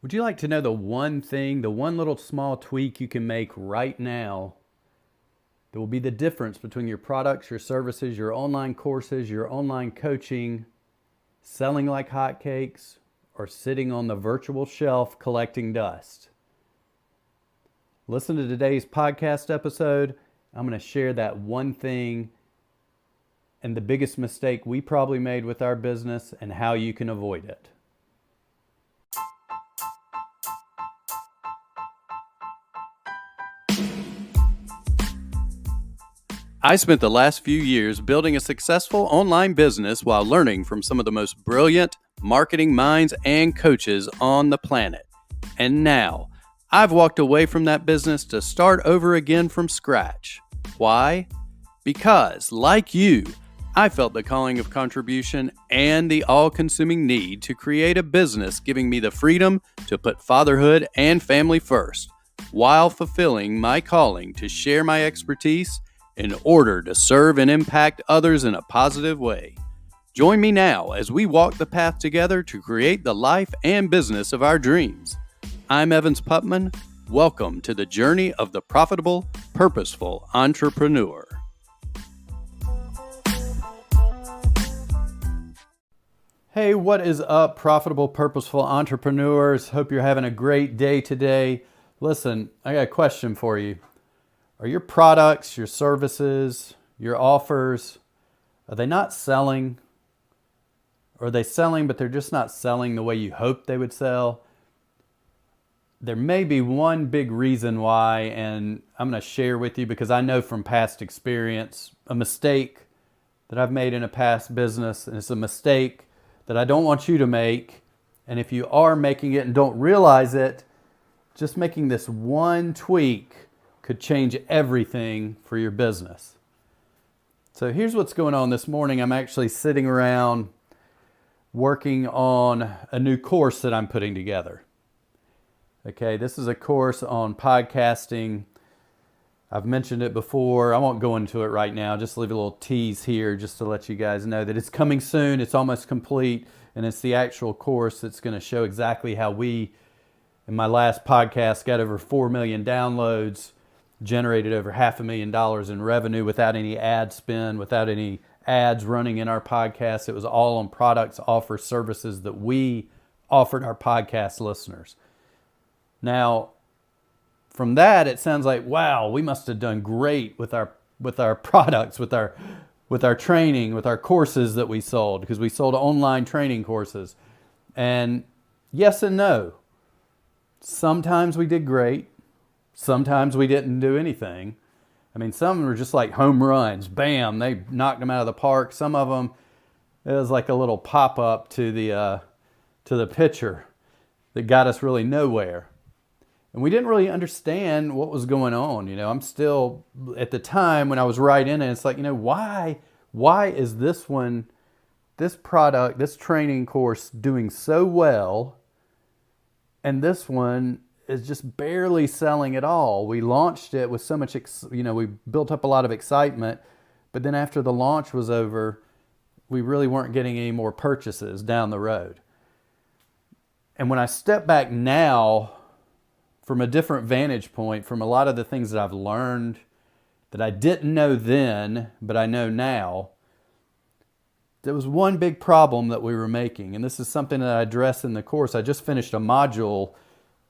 Would you like to know the one thing, the one little small tweak you can make right now that will be the difference between your products, your services, your online courses, your online coaching, selling like hotcakes, or sitting on the virtual shelf collecting dust? Listen to today's podcast episode. I'm going to share that one thing and the biggest mistake we probably made with our business and how you can avoid it. I spent the last few years building a successful online business while learning from some of the most brilliant marketing minds and coaches on the planet. And now, I've walked away from that business to start over again from scratch. Why? Because, like you, I felt the calling of contribution and the all-consuming need to create a business giving me the freedom to put fatherhood and family first, while fulfilling my calling to share my expertise in order to serve and impact others in a positive way. Join me now as we walk the path together to create the life and business of our dreams. I'm Evans Putman. Welcome to the journey of the profitable, purposeful entrepreneur. Hey, what is up, profitable, purposeful entrepreneurs? Hope you're having a great day today. Listen, I got a question for you. Are your products, your services, your offers, are they not selling? Or are they selling, but they're just not selling the way you hoped they would sell? There may be one big reason why, and I'm going to share with you because I know from past experience, a mistake that I've made in a past business, and it's a mistake that I don't want you to make. And if you are making it and don't realize it, just making this one tweak could change everything for your business. So here's what's going on this morning. I'm actually sitting around working on a new course that I'm putting together. Okay, this is a course on podcasting. I've mentioned it before. I won't go into it right now. Just leave a little tease here just to let you guys know that it's coming soon. It's almost complete, and it's the actual course that's going to show exactly how we, in my last podcast, got over 4 million downloads, generated over $500,000 in revenue without any ad spend, without any ads running in our podcast. It was all on products, offers, services that we offered our podcast listeners. Now, from that, it sounds like, wow, we must have done great with our products, with our training, with our courses that we sold, because we sold online training courses. And yes and no. Sometimes we did great. Sometimes we didn't do anything. I mean, some were just like home runs. Bam, they knocked them out of the park. Some of them, it was like a little pop-up to the pitcher that got us really nowhere. And we didn't really understand what was going on. You know, I'm still, at the time when I was right in it, it's like, why is this product, this training course doing so well, and this one is just barely selling at all? We launched it with so much, we built up a lot of excitement, but then after the launch was over, we really weren't getting any more purchases down the road. And when I step back now from a different vantage point, from a lot of the things that I've learned that I didn't know then, but I know now, there was one big problem that we were making, and this is something that I address in the course. I just finished a module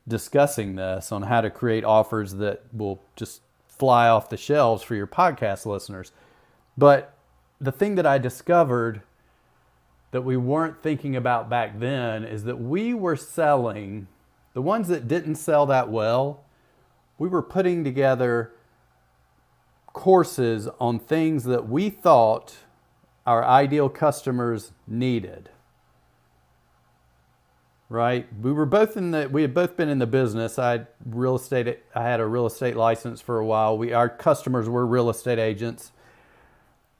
discussing this on how to create offers that will just fly off the shelves for your podcast listeners. But the thing that I discovered that we weren't thinking about back then is that we were selling, the ones that didn't sell that well, we were putting together courses on things that we thought our ideal customers needed. Right? We had both been in the business. I had a real estate license for a while. Our customers were real estate agents.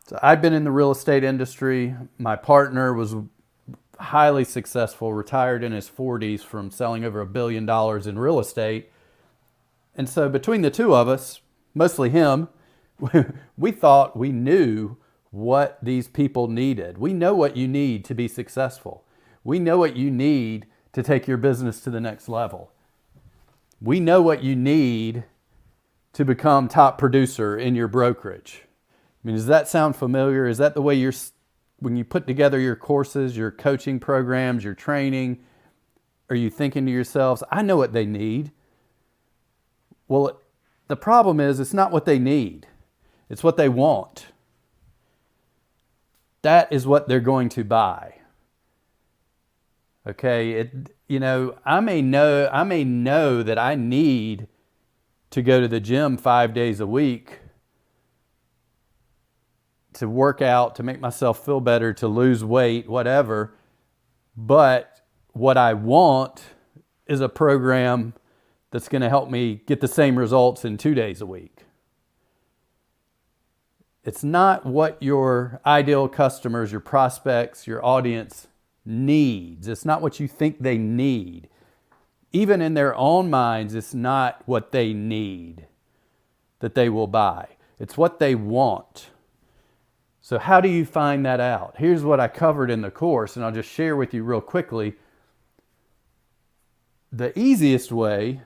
So I'd been in the real estate industry. My partner was highly successful, retired in his 40s from selling over $1 billion in real estate. And so between the two of us, mostly him, we thought we knew what these people needed. We know what you need to be successful. We know what you need to take your business to the next level. We know what you need to become top producer in your brokerage. I mean, does that sound familiar? Is that the way when you put together your courses, your coaching programs, your training, are you thinking to yourselves, I know what they need? Well, the problem is it's not what they need. It's what they want. That is what they're going to buy. Okay, I may know that I need to go to the gym 5 days a week to work out, to make myself feel better, to lose weight, whatever. But what I want is a program that's going to help me get the same results in 2 days a week. It's not what your ideal customers, your prospects, your audience needs. It's not what you think they need. Even in their own minds, it's not what they need that they will buy. It's what they want. So how do you find that out? Here's what I covered in the course, and I'll just share with you real quickly. The easiest way,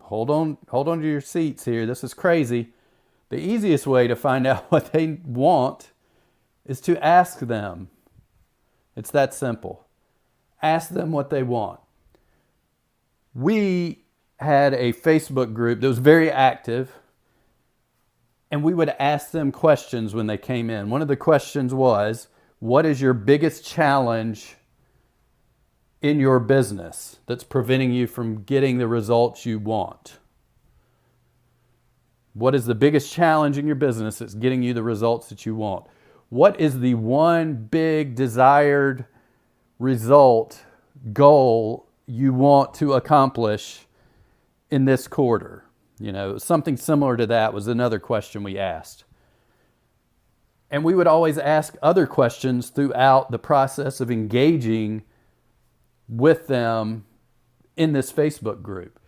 hold on to your seats here, this is crazy. The easiest way to find out what they want is to ask them. It's that simple. Ask them what they want. We had a Facebook group that was very active, and we would ask them questions when they came in. One of the questions was, what is your biggest challenge in your business that's preventing you from getting the results you want? What is the biggest challenge in your business that's getting you the results that you want? What is the one big desired result, goal you want to accomplish in this quarter? Something similar to that was another question we asked. And we would always ask other questions throughout the process of engaging with them in this Facebook group.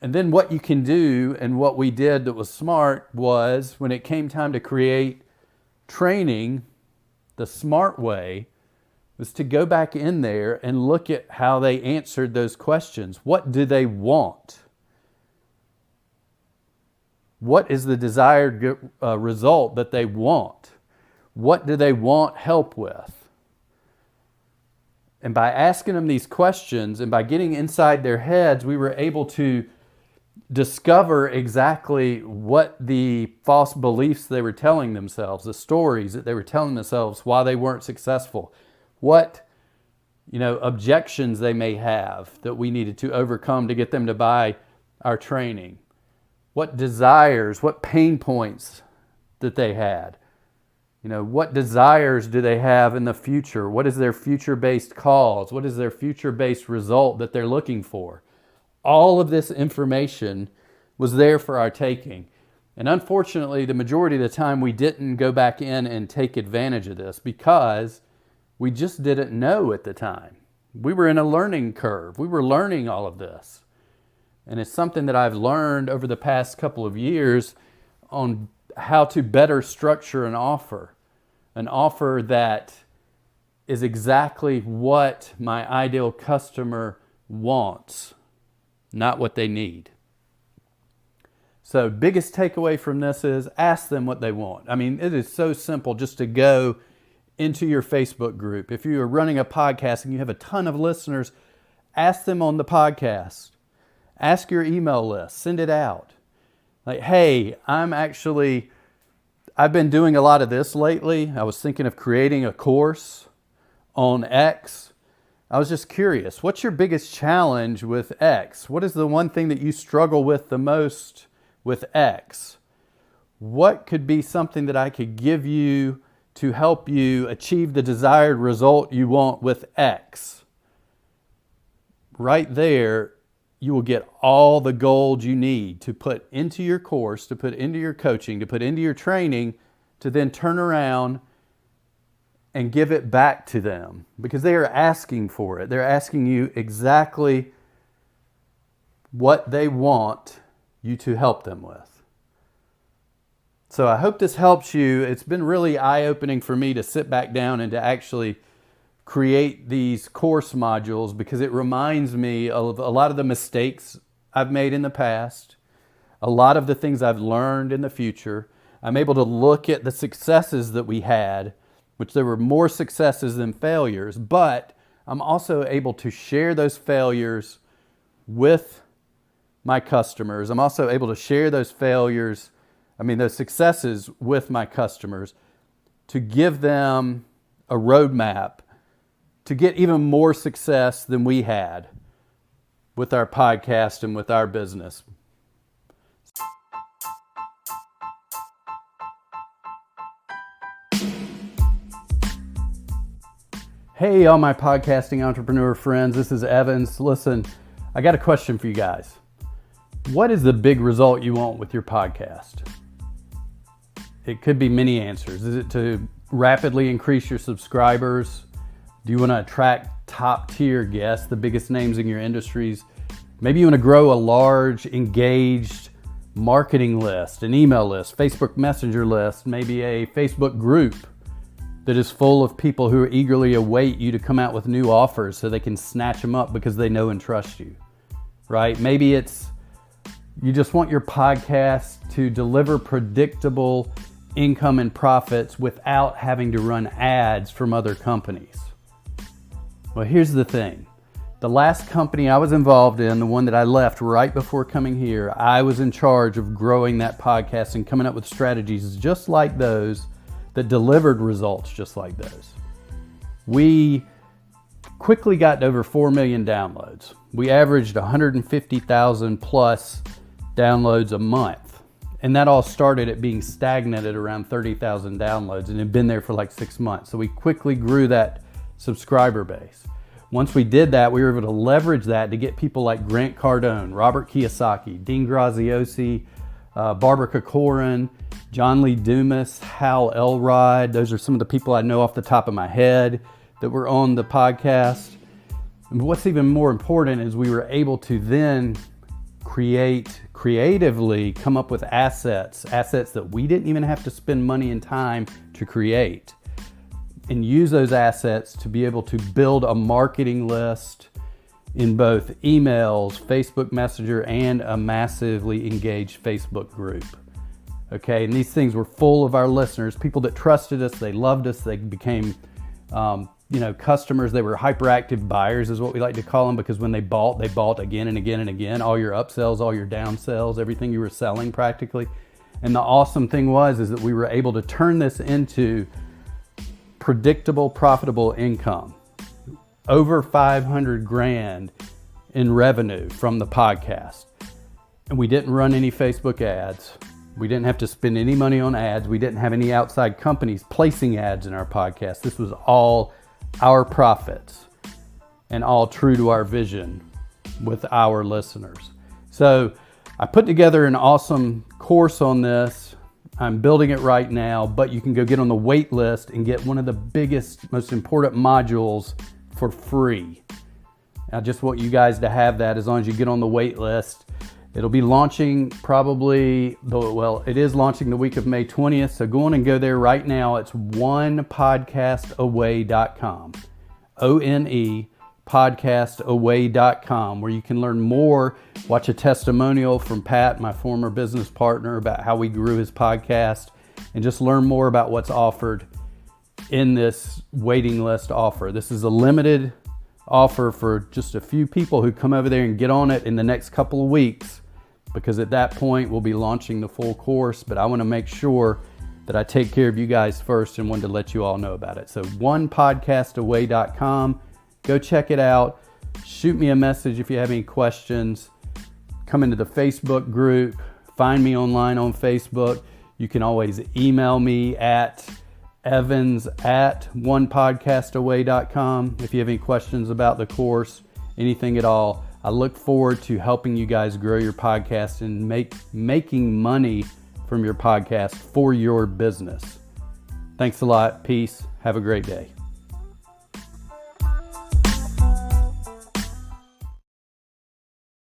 And then what you can do, and what we did that was smart, was when it came time to create training, the smart way was to go back in there and look at how they answered those questions. What do they want? What is the desired result that they want? What do they want help with? And by asking them these questions and by getting inside their heads, we were able to discover exactly what the false beliefs they were telling themselves, the stories that they were telling themselves why they weren't successful, what objections they may have that we needed to overcome to get them to buy our training, what desires, what pain points that they had. What desires do they have in the future? What is their future-based cause? What is their future-based result that they're looking for? All of this information was there for our taking. And unfortunately, the majority of the time we didn't go back in and take advantage of this because we just didn't know at the time. We were in a learning curve. We were learning all of this. And it's something that I've learned over the past couple of years on how to better structure an offer that is exactly what my ideal customer wants, not what they need. So biggest takeaway from this is ask them what they want. I mean, it is so simple just to go into your Facebook group. If you are running a podcast and you have a ton of listeners, ask them on the podcast. Ask your email list, send it out. Like, hey, I've been doing a lot of this lately. I was thinking of creating a course on X. I was just curious, what's your biggest challenge with X? What is the one thing that you struggle with the most with X? What could be something that I could give you to help you achieve the desired result you want with X? Right there, you will get all the gold you need to put into your course, to put into your coaching, to put into your training, to then turn around and give it back to them because they are asking for it. They're asking you exactly what they want you to help them with. So I hope this helps you. It's been really eye-opening for me to sit back down and to actually create these course modules because it reminds me of a lot of the mistakes I've made in the past, a lot of the things I've learned in the future. I'm able to look at the successes that we had, which there were more successes than failures, but I'm also able to share those failures with my customers. I'm also able to share those those successes with my customers to give them a roadmap to get even more success than we had with our podcast and with our business. Hey, all my podcasting entrepreneur friends, this is Evans. Listen, I got a question for you guys. What is the big result you want with your podcast? It could be many answers. Is it to rapidly increase your subscribers? Do you want to attract top tier guests, the biggest names in your industries? Maybe you want to grow a large, engaged marketing list, an email list, Facebook Messenger list, maybe a Facebook group that is full of people who eagerly await you to come out with new offers so they can snatch them up because they know and trust you, right? Maybe it's you just want your podcast to deliver predictable income and profits without having to run ads from other companies. Well, here's the thing. The last company I was involved in, the one that I left right before coming here, I was in charge of growing that podcast and coming up with strategies just like those that delivered results just like those. We quickly got to over 4 million downloads. We averaged 150,000 plus downloads a month. And that all started at being stagnant at around 30,000 downloads and had been there for like 6 months. So we quickly grew that subscriber base. Once we did that, we were able to leverage that to get people like Grant Cardone, Robert Kiyosaki, Dean Graziosi, Barbara Corcoran, John Lee Dumas, Hal Elrod. Those are some of the people I know off the top of my head that were on the podcast. And what's even more important is we were able to then creatively come up with assets that we didn't even have to spend money and time to create, and use those assets to be able to build a marketing list in both emails, Facebook Messenger, and a massively engaged Facebook group. Okay, and these things were full of our listeners, people that trusted us, they loved us, they became customers. They were hyperactive buyers is what we like to call them, because when they bought again and again and again, all your upsells, all your downsells, everything you were selling practically. And the awesome thing is that we were able to turn this into predictable, profitable income. Over 500 grand in revenue from the podcast. And we didn't run any Facebook ads. We didn't have to spend any money on ads. We didn't have any outside companies placing ads in our podcast. This was all our profits and all true to our vision with our listeners. So I put together an awesome course on this. I'm building it right now, but you can go get on the wait list and get one of the biggest, most important modules for free. I just want you guys to have that as long as you get on the wait list. It'll be launching it is launching the week of May 20th. So go on and go there right now. It's onepodcastaway.com. onepodcastaway.com, where you can learn more, watch a testimonial from Pat, my former business partner, about how we grew his podcast, and just learn more about what's offered in this waiting list offer. This is a limited offer for just a few people who come over there and get on it in the next couple of weeks, because at that point we'll be launching the full course. But I want to make sure that I take care of you guys first and wanted to let you all know about it. So onepodcastaway.com. Go check it out. Shoot me a message if you have any questions. Come into the Facebook group. Find me online on Facebook. You can always email me at evans@onepodcastaway.com if you have any questions about the course, anything at all. I look forward to helping you guys grow your podcast and making money from your podcast for your business. Thanks a lot. Peace. Have a great day.